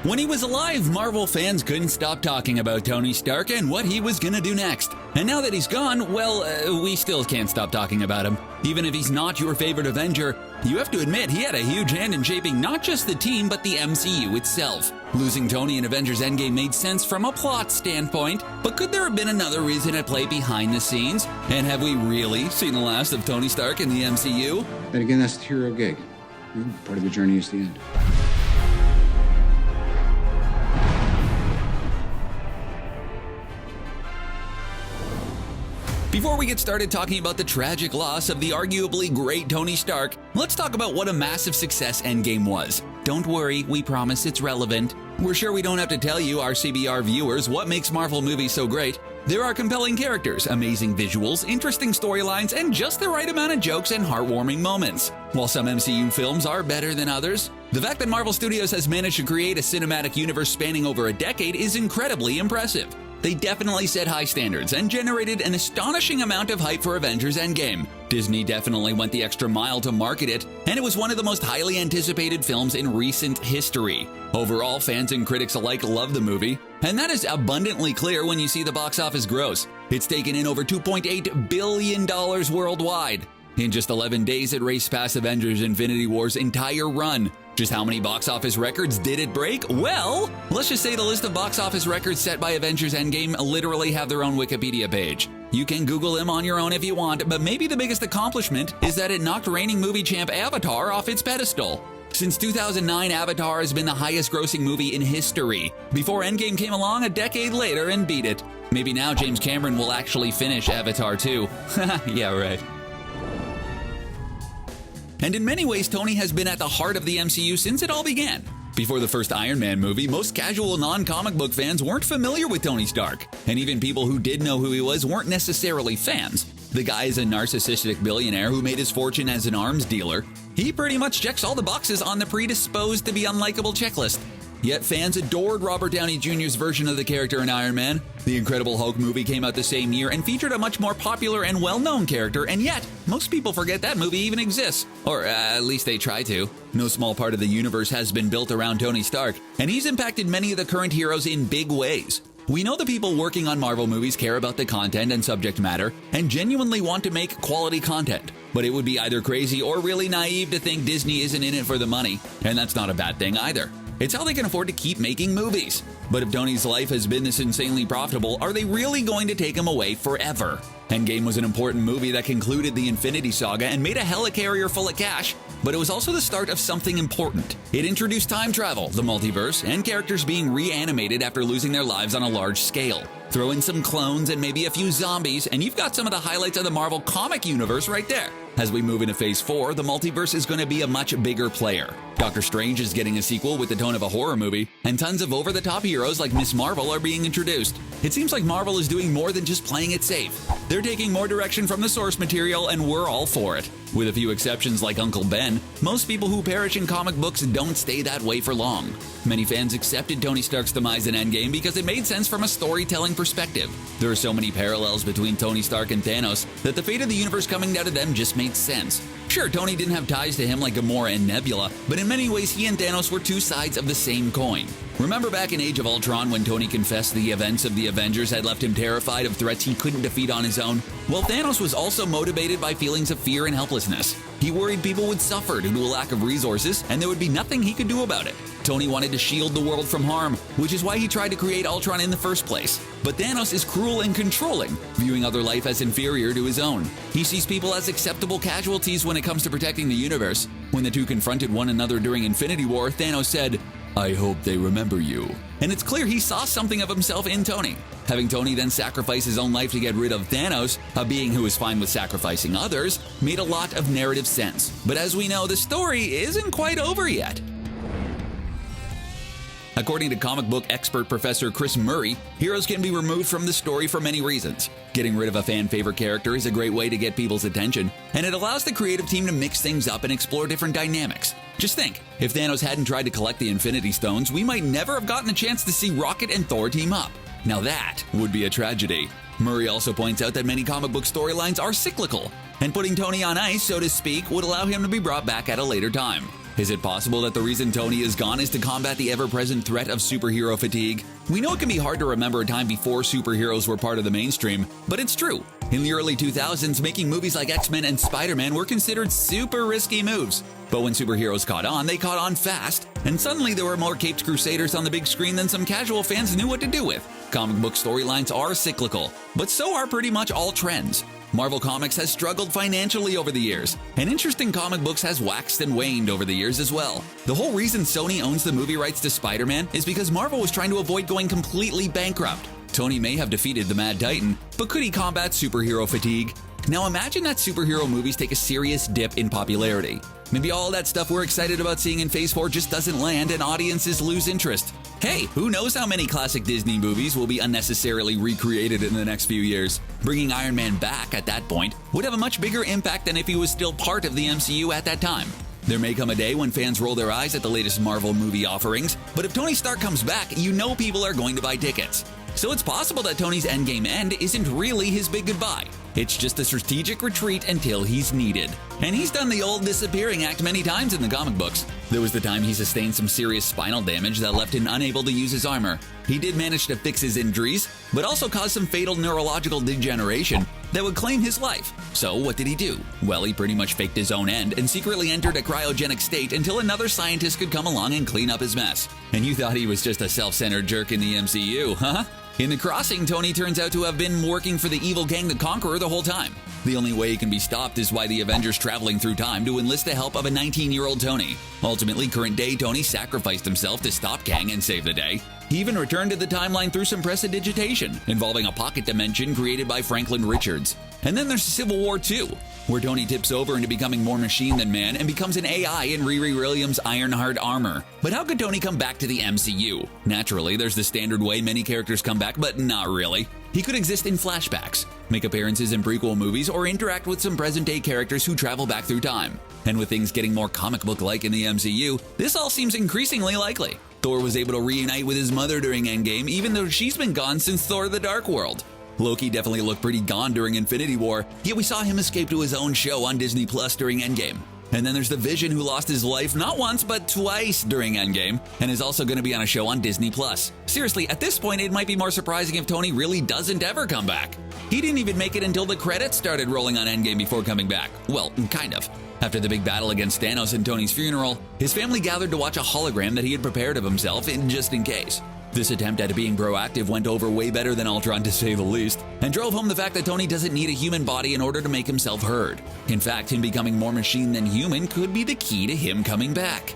When he was alive, Marvel fans couldn't stop talking about Tony Stark and what he was gonna do next. And now that he's gone, well, we still can't stop talking about him. Even if he's not your favorite Avenger, you have to admit he had a huge hand in shaping not just the team, but the MCU itself. Losing Tony in Avengers Endgame made sense from a plot standpoint, but could there have been another reason at play behind the scenes? And have we really seen the last of Tony Stark in the MCU? Then again, that's the hero gig. Part of the journey is the end. Before we get started talking about the tragic loss of the arguably great Tony Stark, let's talk about what a massive success Endgame was. Don't worry, we promise it's relevant. We're sure we don't have to tell you, our CBR viewers, what makes Marvel movies so great. There are compelling characters, amazing visuals, interesting storylines, and just the right amount of jokes and heartwarming moments. While some MCU films are better than others, the fact that Marvel Studios has managed to create a cinematic universe spanning over a decade is incredibly impressive. They definitely set high standards and generated an astonishing amount of hype for Avengers Endgame. Disney definitely went the extra mile to market it, and it was one of the most highly anticipated films in recent history. Overall, fans and critics alike love the movie, and that is abundantly clear when you see the box office gross. It's taken in over $2.8 billion worldwide. In just 11 days, it raced past Avengers Infinity War's entire run. Just how many box office records did it break? Well, let's just say the list of box office records set by Avengers Endgame literally have their own Wikipedia page. You can Google them on your own if you want, but maybe the biggest accomplishment is that it knocked reigning movie champ Avatar off its pedestal. Since 2009, Avatar has been the highest grossing movie in history, before Endgame came along a decade later and beat it. Maybe now James Cameron will actually finish Avatar 2. Yeah, right. And in many ways, Tony has been at the heart of the MCU since it all began. Before the first Iron Man movie, most casual non-comic book fans weren't familiar with Tony Stark, and even people who did know who he was weren't necessarily fans. The guy is a narcissistic billionaire who made his fortune as an arms dealer. He pretty much checks all the boxes on the predisposed to be unlikable checklist. Yet fans adored Robert Downey Jr.'s version of the character in Iron Man. The Incredible Hulk movie came out the same year and featured a much more popular and well-known character, and yet, most people forget that movie even exists. Or at least they try to. No small part of the universe has been built around Tony Stark, and he's impacted many of the current heroes in big ways. We know the people working on Marvel movies care about the content and subject matter, and genuinely want to make quality content. But it would be either crazy or really naive to think Disney isn't in it for the money, and that's not a bad thing either. It's how they can afford to keep making movies. But if Tony's life has been this insanely profitable, are they really going to take him away forever? Endgame was an important movie that concluded the Infinity Saga and made a helicarrier full of cash, but it was also the start of something important. It introduced time travel, the multiverse, and characters being reanimated after losing their lives on a large scale. Throw in some clones and maybe a few zombies, and you've got some of the highlights of the Marvel comic universe right there. As we move into Phase 4, the multiverse is going to be a much bigger player. Doctor Strange is getting a sequel with the tone of a horror movie, and tons of over-the-top heroes like Miss Marvel are being introduced. It seems like Marvel is doing more than just playing it safe. They're taking more direction from the source material, and we're all for it. With a few exceptions like Uncle Ben, most people who perish in comic books don't stay that way for long. Many fans accepted Tony Stark's demise in Endgame because it made sense from a storytelling perspective. There are so many parallels between Tony Stark and Thanos that the fate of the universe coming down to them just made sense. Sure, Tony didn't have ties to him like Gamora and Nebula, but in many ways he and Thanos were two sides of the same coin. Remember back in Age of Ultron when Tony confessed the events of the Avengers had left him terrified of threats he couldn't defeat on his own? Well, Thanos was also motivated by feelings of fear and helplessness. He worried people would suffer due to a lack of resources, and there would be nothing he could do about it. Tony wanted to shield the world from harm, which is why he tried to create Ultron in the first place. But Thanos is cruel and controlling, viewing other life as inferior to his own. He sees people as acceptable casualties when it comes to protecting the universe. When the two confronted one another during Infinity War, Thanos said, "I hope they remember you." And it's clear he saw something of himself in Tony. Having Tony then sacrifice his own life to get rid of Thanos, a being who is fine with sacrificing others, made a lot of narrative sense. But as we know, the story isn't quite over yet. According to comic book expert Professor Chris Murray, heroes can be removed from the story for many reasons. Getting rid of a fan-favorite character is a great way to get people's attention, and it allows the creative team to mix things up and explore different dynamics. Just think, if Thanos hadn't tried to collect the Infinity Stones, we might never have gotten a chance to see Rocket and Thor team up. Now that would be a tragedy. Murray also points out that many comic book storylines are cyclical, and putting Tony on ice, so to speak, would allow him to be brought back at a later time. Is it possible that the reason Tony is gone is to combat the ever-present threat of superhero fatigue? We know it can be hard to remember a time before superheroes were part of the mainstream, but it's true. In the early 2000s, making movies like X-Men and Spider-Man were considered super risky moves. But when superheroes caught on, they caught on fast, and suddenly there were more caped crusaders on the big screen than some casual fans knew what to do with. Comic book storylines are cyclical, but so are pretty much all trends. Marvel Comics has struggled financially over the years, and interest in comic books has waxed and waned over the years as well. The whole reason Sony owns the movie rights to Spider-Man is because Marvel was trying to avoid going completely bankrupt. Tony may have defeated the Mad Titan, but could he combat superhero fatigue? Now imagine that superhero movies take a serious dip in popularity. Maybe all that stuff we're excited about seeing in Phase 4 just doesn't land and audiences lose interest. Hey, who knows how many classic Disney movies will be unnecessarily recreated in the next few years? Bringing Iron Man back at that point would have a much bigger impact than if he was still part of the MCU at that time. There may come a day when fans roll their eyes at the latest Marvel movie offerings, but if Tony Stark comes back, you know people are going to buy tickets. So it's possible that Tony's Endgame end isn't really his big goodbye. It's just a strategic retreat until he's needed. And he's done the old disappearing act many times in the comic books. There was the time he sustained some serious spinal damage that left him unable to use his armor. He did manage to fix his injuries, but also caused some fatal neurological degeneration that would claim his life. So what did he do? Well, he pretty much faked his own end and secretly entered a cryogenic state until another scientist could come along and clean up his mess. And you thought he was just a self-centered jerk in the MCU, huh? In The Crossing, Tony turns out to have been working for the evil Kang the Conqueror the whole time. The only way he can be stopped is by the Avengers traveling through time to enlist the help of a 19-year-old Tony. Ultimately, current-day Tony sacrificed himself to stop Kang and save the day. He even returned to the timeline through some prestidigitation, involving a pocket dimension created by Franklin Richards. And then there's Civil War II, where Tony tips over into becoming more machine than man and becomes an AI in Riri Williams' Ironheart armor. But how could Tony come back to the MCU? Naturally, there's the standard way many characters come back, but not really. He could exist in flashbacks, make appearances in prequel movies, or interact with some present-day characters who travel back through time. And with things getting more comic book-like in the MCU, this all seems increasingly likely. Thor was able to reunite with his mother during Endgame, even though she's been gone since Thor: The Dark World. Loki definitely looked pretty gone during Infinity War, yet we saw him escape to his own show on Disney Plus during Endgame. And then there's the Vision, who lost his life not once but twice during Endgame, and is also going to be on a show on Disney Plus. Seriously, at this point it might be more surprising if Tony really doesn't ever come back. He didn't even make it until the credits started rolling on Endgame before coming back. Well, kind of. After the big battle against Thanos and Tony's funeral, his family gathered to watch a hologram that he had prepared of himself just in case. This attempt at being proactive went over way better than Ultron, to say the least, and drove home the fact that Tony doesn't need a human body in order to make himself heard. In fact, him becoming more machine than human could be the key to him coming back.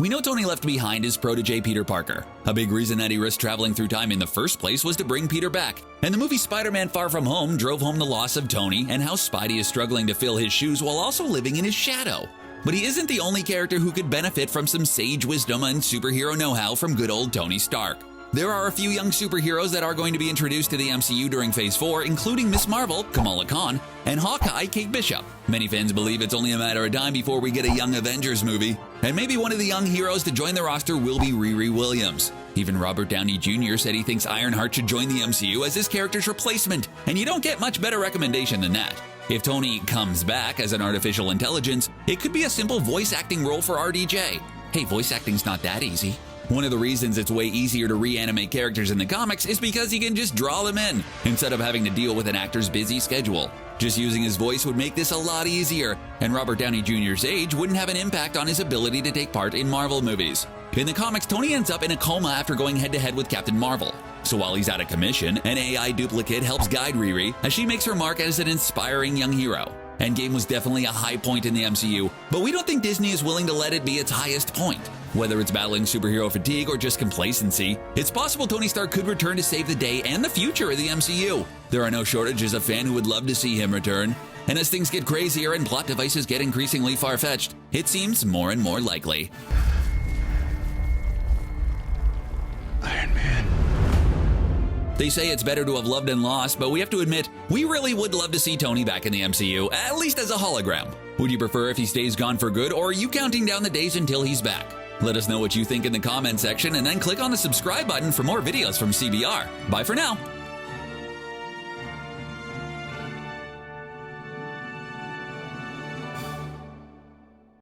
We know Tony left behind his protege Peter Parker. A big reason that he risked traveling through time in the first place was to bring Peter back. And the movie Spider-Man: Far From Home drove home the loss of Tony and how Spidey is struggling to fill his shoes while also living in his shadow. But he isn't the only character who could benefit from some sage wisdom and superhero know-how from good old Tony Stark. There are a few young superheroes that are going to be introduced to the MCU during Phase 4, including Miss Marvel, Kamala Khan, and Hawkeye, Kate Bishop. Many fans believe it's only a matter of time before we get a young Avengers movie, and maybe one of the young heroes to join the roster will be Riri Williams. Even Robert Downey Jr. said he thinks Ironheart should join the MCU as his character's replacement, and you don't get much better recommendation than that. If Tony comes back as an artificial intelligence, it could be a simple voice acting role for RDJ. Hey, voice acting's not that easy. One of the reasons it's way easier to reanimate characters in the comics is because you can just draw them in, instead of having to deal with an actor's busy schedule. Just using his voice would make this a lot easier, and Robert Downey Jr.'s age wouldn't have an impact on his ability to take part in Marvel movies. In the comics, Tony ends up in a coma after going head-to-head with Captain Marvel. So while he's out of commission, an AI duplicate helps guide Riri as she makes her mark as an inspiring young hero. Endgame was definitely a high point in the MCU, but we don't think Disney is willing to let it be its highest point. Whether it's battling superhero fatigue or just complacency, it's possible Tony Stark could return to save the day and the future of the MCU. There are no shortages of fans who would love to see him return. And as things get crazier and plot devices get increasingly far-fetched, it seems more and more likely. Iron Man. They say it's better to have loved and lost, but we have to admit, we really would love to see Tony back in the MCU, at least as a hologram. Would you prefer if he stays gone for good, or are you counting down the days until he's back? Let us know what you think in the comment section, and then click on the subscribe button for more videos from CBR. Bye for now.